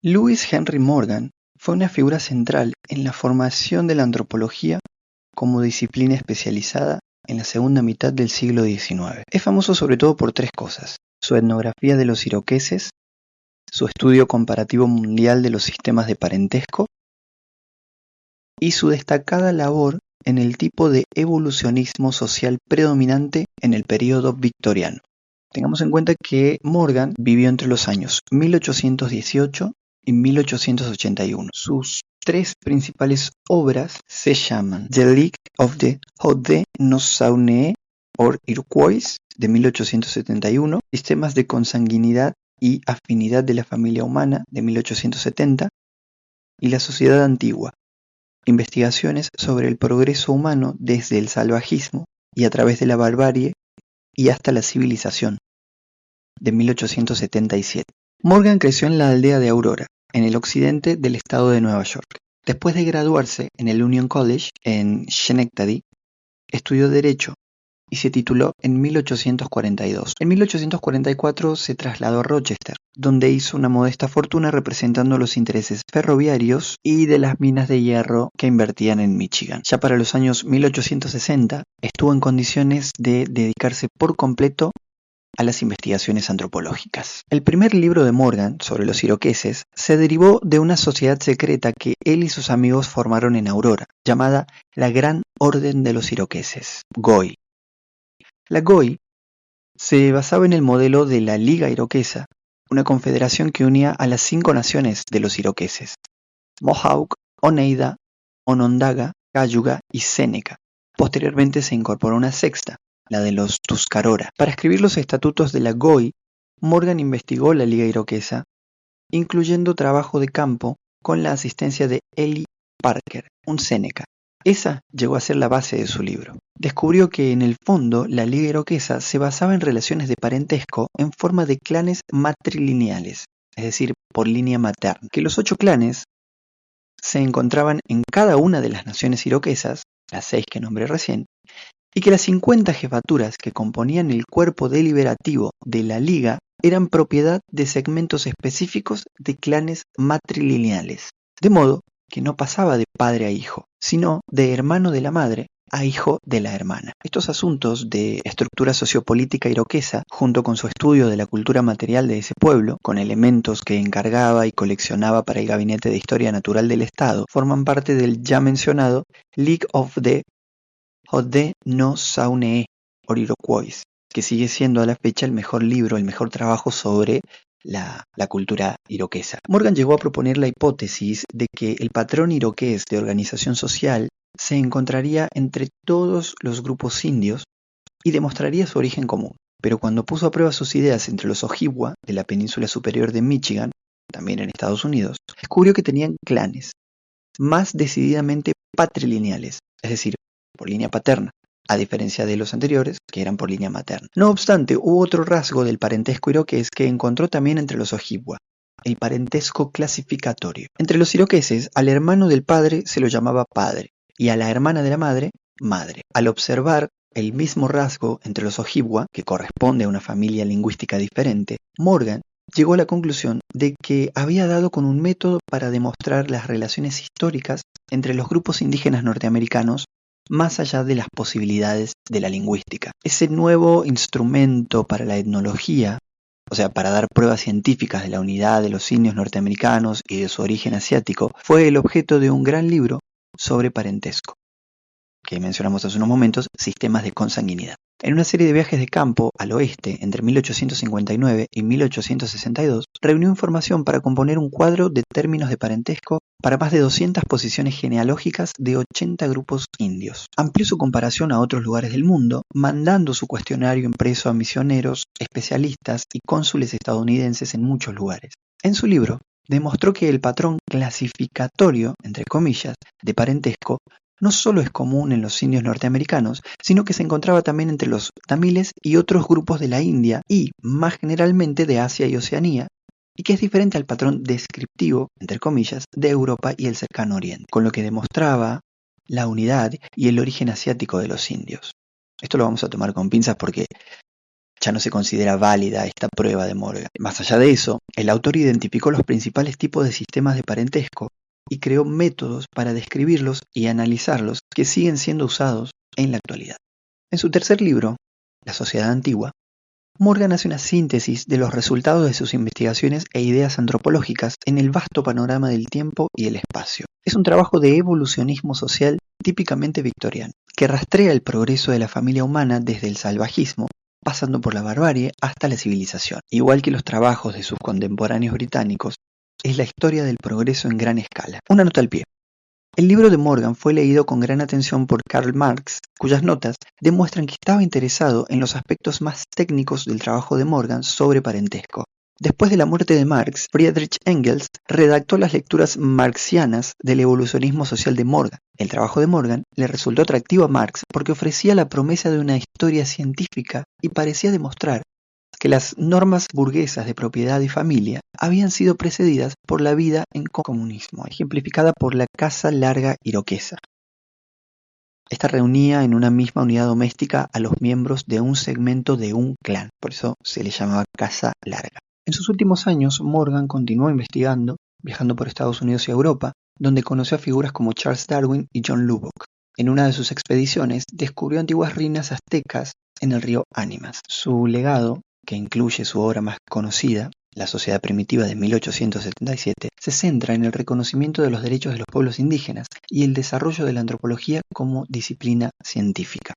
Lewis Henry Morgan fue una figura central en la formación de la antropología como disciplina especializada en la segunda mitad del siglo XIX. Es famoso sobre todo por tres cosas: su etnografía de los iroqueses, su estudio comparativo mundial de los sistemas de parentesco y su destacada labor en el tipo de evolucionismo social predominante en el período victoriano. Tengamos en cuenta que Morgan vivió entre los años 1818 y 1881. Sus tres principales obras se llaman The League of the Haudenosaunee or Iroquois de 1871, Sistemas de consanguinidad y afinidad de la familia humana de 1870 y La Sociedad Antigua, investigaciones sobre el progreso humano desde el salvajismo y a través de la barbarie y hasta la civilización, de 1877. Morgan creció en la aldea de Aurora, en el occidente del estado de Nueva York. Después de graduarse en el Union College en Schenectady, estudió Derecho y se tituló en 1842. En 1844 se trasladó a Rochester, donde hizo una modesta fortuna representando los intereses ferroviarios y de las minas de hierro que invertían en Michigan. Ya para los años 1860 estuvo en condiciones de dedicarse por completo a las investigaciones antropológicas. El primer libro de Morgan sobre los iroqueses se derivó de una sociedad secreta que él y sus amigos formaron en Aurora, llamada la Gran Orden de los Iroqueses, GOI. La GOI se basaba en el modelo de la Liga Iroquesa, una confederación que unía a las 5 naciones de los iroqueses: Mohawk, Oneida, Onondaga, Cayuga y Séneca. Posteriormente se incorporó una sexta, la de los Tuscarora. Para escribir los estatutos de la GOI, Morgan investigó la Liga Iroquesa, incluyendo trabajo de campo con la asistencia de Eli Parker, un Séneca. Esa llegó a ser la base de su libro. Descubrió que en el fondo la Liga Iroquesa se basaba en relaciones de parentesco en forma de clanes matrilineales, es decir, por línea materna, que los 8 clanes se encontraban en cada una de las naciones iroquesas, las 6 que nombré recién, y que las 50 jefaturas que componían el cuerpo deliberativo de la Liga eran propiedad de segmentos específicos de clanes matrilineales, de modo que no pasaba de padre a hijo, sino de hermano de la madre a hijo de la hermana. Estos asuntos de estructura sociopolítica iroquesa, junto con su estudio de la cultura material de ese pueblo, con elementos que encargaba y coleccionaba para el Gabinete de Historia Natural del Estado, forman parte del ya mencionado League of the Haudenosaunee or Iroquois, que sigue siendo a la fecha el mejor libro, el mejor trabajo sobre la cultura iroquesa. Morgan llegó a proponer la hipótesis de que el patrón iroqués de organización social se encontraría entre todos los grupos indios y demostraría su origen común. Pero cuando puso a prueba sus ideas entre los Ojibwa de la península superior de Michigan, también en Estados Unidos, descubrió que tenían clanes más decididamente patrilineales, es decir, por línea paterna, a diferencia de los anteriores, que eran por línea materna. No obstante, hubo otro rasgo del parentesco iroqués que encontró también entre los Ojibwa: el parentesco clasificatorio. Entre los iroqueses, al hermano del padre se lo llamaba padre, y a la hermana de la madre, madre. Al observar el mismo rasgo entre los Ojibwa, que corresponde a una familia lingüística diferente, Morgan llegó a la conclusión de que había dado con un método para demostrar las relaciones históricas entre los grupos indígenas norteamericanos más allá de las posibilidades de la lingüística. Ese nuevo instrumento para la etnología, o sea, para dar pruebas científicas de la unidad de los indios norteamericanos y de su origen asiático, fue el objeto de un gran libro sobre parentesco, que mencionamos hace unos momentos, Sistemas de consanguinidad. En una serie de viajes de campo al oeste entre 1859 y 1862, reunió información para componer un cuadro de términos de parentesco para más de 200 posiciones genealógicas de 80 grupos indios. Amplió su comparación a otros lugares del mundo, mandando su cuestionario impreso a misioneros, especialistas y cónsules estadounidenses en muchos lugares. En su libro, demostró que el patrón clasificatorio, entre comillas, de parentesco no solo es común en los indios norteamericanos, sino que se encontraba también entre los tamiles y otros grupos de la India y, más generalmente, de Asia y Oceanía, y que es diferente al patrón descriptivo, entre comillas, de Europa y el cercano Oriente, con lo que demostraba la unidad y el origen asiático de los indios. Esto lo vamos a tomar con pinzas porque Ya no se considera válida esta prueba de Morgan. Más allá de eso, el autor identificó los principales tipos de sistemas de parentesco y creó métodos para describirlos y analizarlos que siguen siendo usados en la actualidad. En su tercer libro, La Sociedad Antigua, Morgan hace una síntesis de los resultados de sus investigaciones e ideas antropológicas en el vasto panorama del tiempo y el espacio. Es un trabajo de evolucionismo social típicamente victoriano, que rastrea el progreso de la familia humana desde el salvajismo, pasando por la barbarie hasta la civilización. Igual que los trabajos de sus contemporáneos británicos, es la historia del progreso en gran escala. Una nota al pie. El libro de Morgan fue leído con gran atención por Karl Marx, cuyas notas demuestran que estaba interesado en los aspectos más técnicos del trabajo de Morgan sobre parentesco. Después de la muerte de Marx, Friedrich Engels redactó las lecturas marxianas del evolucionismo social de Morgan. El trabajo de Morgan le resultó atractivo a Marx porque ofrecía la promesa de una historia científica y parecía demostrar que las normas burguesas de propiedad y familia habían sido precedidas por la vida en comunismo, ejemplificada por la casa larga iroquesa. Esta reunía en una misma unidad doméstica a los miembros de un segmento de un clan, por eso se le llamaba casa larga. En sus últimos años, Morgan continuó investigando, viajando por Estados Unidos y Europa, donde conoció a figuras como Charles Darwin y John Lubbock. En una de sus expediciones, descubrió antiguas ruinas aztecas en el río Ánimas. Su legado, que incluye su obra más conocida, La Sociedad Primitiva de 1877, se centra en el reconocimiento de los derechos de los pueblos indígenas y el desarrollo de la antropología como disciplina científica.